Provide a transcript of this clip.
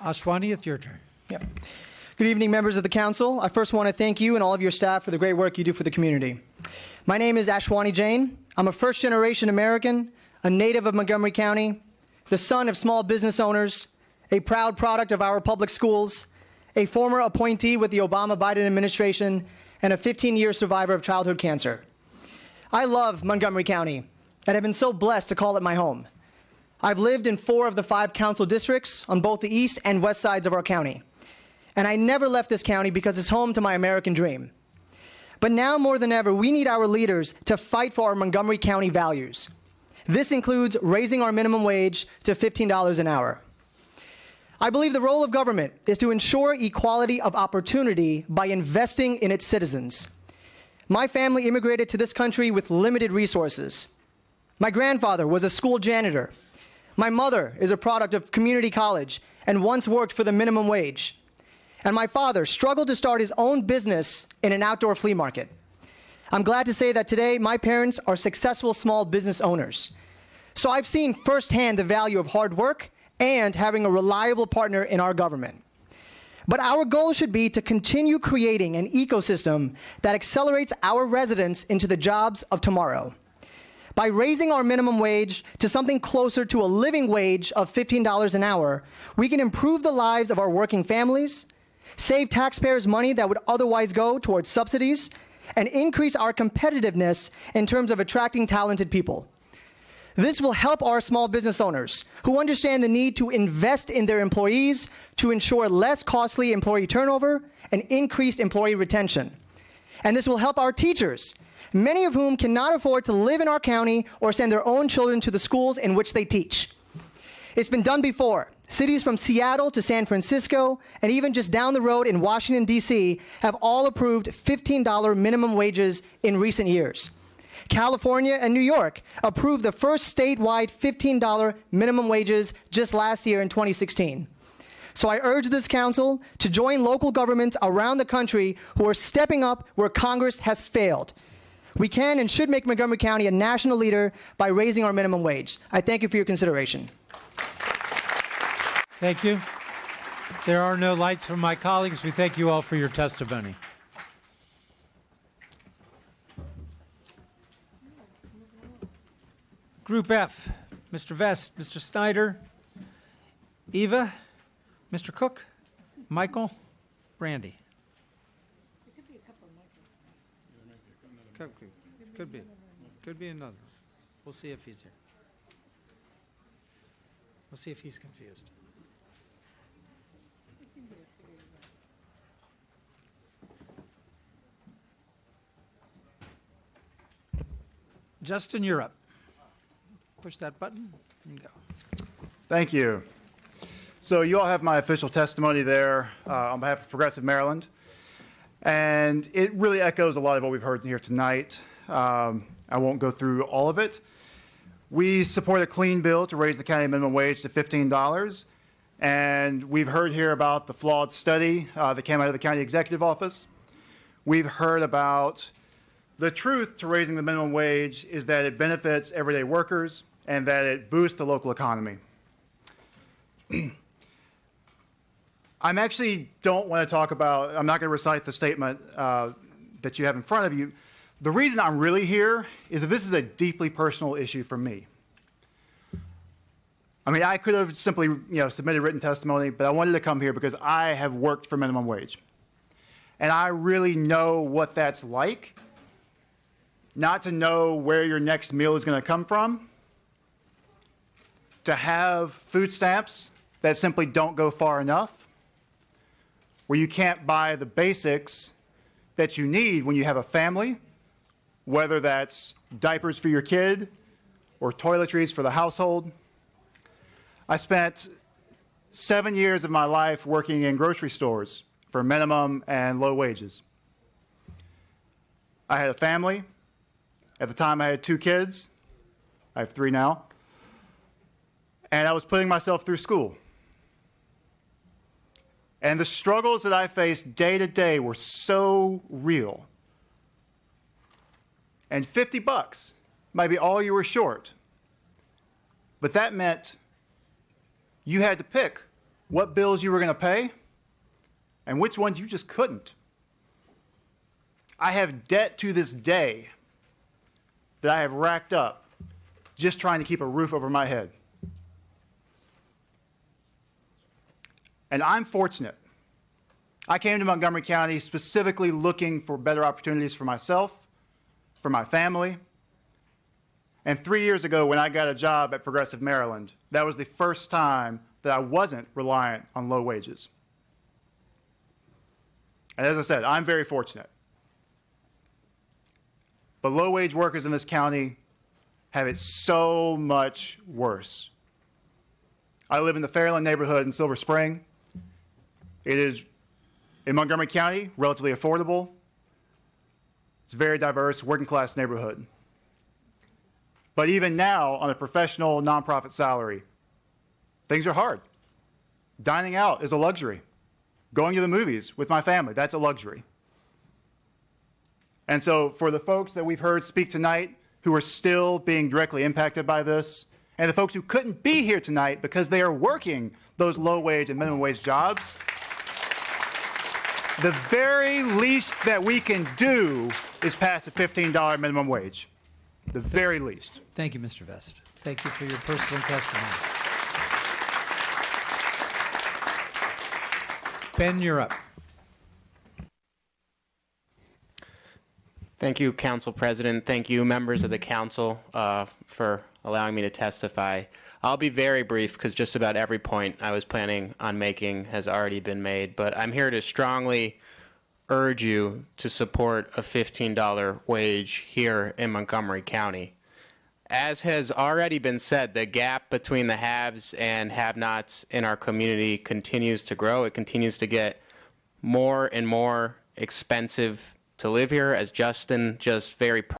Ashwani, it's your turn. Yep. Good evening, members of the council. I first want to thank you and all of your staff for the great work you do for the community. My name is Ashwani Jain. I'm a first-generation American, a native of Montgomery County, the son of small business owners, a proud product of our public schools, a former appointee with the Obama-Biden administration, and a 15-year survivor of childhood cancer. I love Montgomery County and have been so blessed to call it my home. I've lived in 4 of the 5 council districts on both the east and west sides of our county. And I never left this county because it's home to my American dream. But now more than ever, we need our leaders to fight for our Montgomery County values. This includes raising our minimum wage to $15 an hour. I believe the role of government is to ensure equality of opportunity by investing in its citizens. My family immigrated to this country with limited resources. My grandfather was a school janitor. My mother is a product of community college and once worked for the minimum wage. And my father struggled to start his own business in an outdoor flea market. I'm glad to say that today my parents are successful small business owners. So I've seen firsthand the value of hard work and having a reliable partner in our government. But our goal should be to continue creating an ecosystem that accelerates our residents into the jobs of tomorrow. By raising our minimum wage to something closer to a living wage of $15 an hour, we can improve the lives of our working families, save taxpayers money that would otherwise go towards subsidies, and increase our competitiveness in terms of attracting talented people. This will help our small business owners who understand the need to invest in their employees to ensure less costly employee turnover and increased employee retention. And this will help our teachers, many of whom cannot afford to live in our county or send their own children to the schools in which they teach. It's been done before. Cities from Seattle to San Francisco, and even just down the road in Washington, D.C., have all approved $15 minimum wages in recent years. California and New York approved the first statewide $15 minimum wages just last year in 2016. So I urge this council to join local governments around the country who are stepping up where Congress has failed. We can and should make Montgomery County a national leader by raising our minimum wage. I thank you for your consideration. Thank you. There are no lights from my colleagues. We thank you all for your testimony. Group F, Mr. Vest, Mr. Snyder, Eva, Mr. Cook, Michael, Brandy. Could be another. We'll see if he's here. We'll see if he's confused. Justin, you're up. Push that button and go. Thank you. So you all have my official testimony there on behalf of Progressive Maryland. And it really echoes a lot of what we've heard here tonight. I won't go through all of it. We support a clean bill to raise the county minimum wage to $15. And we've heard here about the flawed study that came out of the county executive office. We've heard about the truth to raising the minimum wage is that it benefits everyday workers and that it boosts the local economy. I actually don't want to talk about, I'm not going to recite the statement that you have in front of you. The reason I'm really here is that this is a deeply personal issue for me. I mean, I could have simply submitted written testimony, but I wanted to come here because I have worked for minimum wage. And I really know what that's like, not to know where your next meal is going to come from, to have food stamps that simply don't go far enough, where you can't buy the basics that you need when you have a family, whether that's diapers for your kid or toiletries for the household. I spent 7 years of my life working in grocery stores for minimum and low wages. I had a family. At the time, I had 2 kids. I have 3 now. And I was putting myself through school. And the struggles that I faced day to day were so real. And $50 might be all you were short. But that meant you had to pick what bills you were going to pay and which ones you just couldn't. I have debt to this day that I have racked up just trying to keep a roof over my head. And I'm fortunate. I came to Montgomery County specifically looking for better opportunities for myself, for my family. And 3 years ago, when I got a job at Progressive Maryland, that was the first time that I wasn't reliant on low wages. And as I said, I'm very fortunate. But low-wage workers in this county have it so much worse. I live in the Fairland neighborhood in Silver Spring. It is, in Montgomery County, relatively affordable. It's a very diverse, working-class neighborhood. But even now, on a professional, nonprofit salary, things are hard. Dining out is a luxury. Going to the movies with my family, that's a luxury. And so for the folks that we've heard speak tonight who are still being directly impacted by this, and the folks who couldn't be here tonight because they are working those low-wage and minimum-wage jobs, the very least that we can do is pass a $15 minimum wage. The very least. Thank you, Mr. Vest. Thank you for your personal testimony. Ben, you're up. Thank you, Council President. Thank you, members of the Council, for allowing me to testify. I'll be very brief because just about every point I was planning on making has already been made, but I'm here to strongly urge you to support a $15 wage here in Montgomery County. As has already been said, the gap between the haves and have-nots in our community continues to grow. It continues to get more and more expensive to live here, as Justin just very